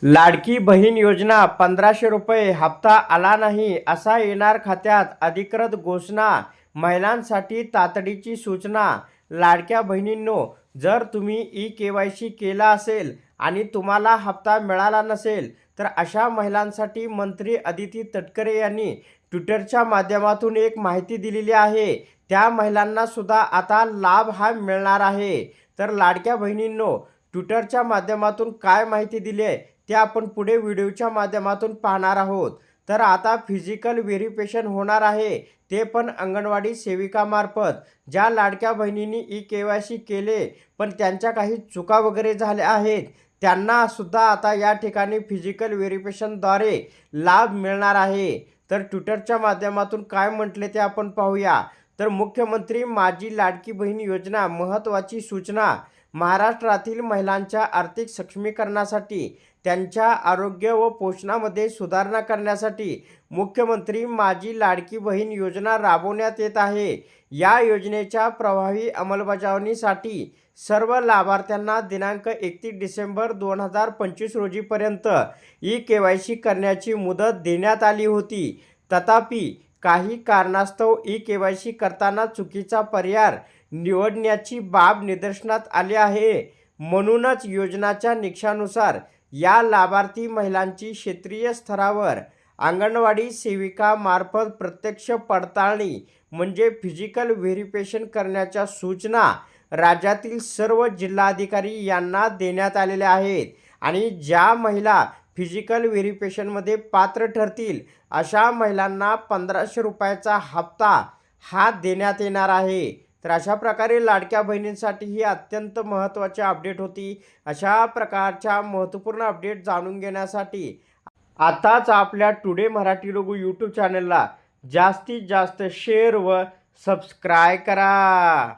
लाडकी बहीण योजना 1500 रुपये हप्ता आला नाही असा येणार खात्यात अधिकृत घोषणा. महिलांसाठी तातडीची सूचना. लाडक्या बहिणींनो, जर तुम्ही ई-केवायसी केला असेल आणि तुम्हाला हप्ता मिळाला नसेल तर अशा महिलांसाठी मंत्री अदिती तटकरे यांनी ट्विटरच्या माध्यमातून एक माहिती दिलेली आहे. त्या महिलांना सुद्धा आता लाभ हा मिळणार आहे. तर लाडक्या बहिणींनो, ट्विटरच्या माध्यमातून काय माहिती दिली आहे ते आपण पुढे व्हिडिओच्या माध्यमातून पाहणार आहोत. तर आता फिजिकल व्हेरिफिकेशन होणार आहे, ते पण अंगणवाडी सेविकामार्फत. ज्या लाडक्या बहिणींनी ई-केवायसी केले पण त्यांच्या काही चुका वगैरे झाल्या आहेत, त्यांना सुद्धा आता या ठिकाणी फिजिकल व्हेरिफिकेशनद्वारे लाभ मिळणार आहे. तर ट्विटरच्या माध्यमातून काय म्हटले ते आपण पाहूया. तर मुख्यमंत्री माझी लाडकी बहीण योजना महत्त्वाची सूचना. महाराष्ट्रातील महिलांच्या आर्थिक सक्षमीकरणासाठी, त्यांच्या आरोग्य व पोषणामध्ये सुधारणा करण्यासाठी मुख्यमंत्री माझी लाडकी बहीण योजना राबवण्यात येत आहे. या योजनेच्या प्रभावी अंमलबजावणीसाठी सर्व लाभार्थ्यांना दिनांक 31 डिसेंबर 2025 रोजीपर्यंत ई-केवायसी करण्याची मुदत देण्यात आली होती. तथापि काही कारणास्तव ई-केवायसी करताना चुकीचा पर्याय निवडण्याची बाब निदर्शनास आली आहे. म्हणूनच योजनेच्या निकषानुसार या लाभार्थी महिलांची क्षेत्रीय स्तरावर अंगणवाडी सेविकामार्फत प्रत्यक्ष पडताळणी म्हणजे फिजिकल व्हेरिफिकेशन करण्याच्या सूचना राज्यातील सर्व जिल्हाधिकारी यांना देण्यात आलेल्या आहेत. आणि ज्या महिला फिजिकल व्हेरिफिकेशनमध्ये पात्र ठरतील अशा महिलांना 1500 रुपयाचा हप्ता हा देण्यात येणार आहे. तर अशा प्रकारे लाडक्या बहिणींसाठी ही अत्यंत महत्त्वाची अपडेट होती. अशा प्रकारच्या महत्त्वपूर्ण अपडेट जाणून घेण्यासाठी आताच आपल्या टुडे मराठी लोगो यूट्यूब चॅनलला जास्तीत जास्त शेअर व सबस्क्राईब करा.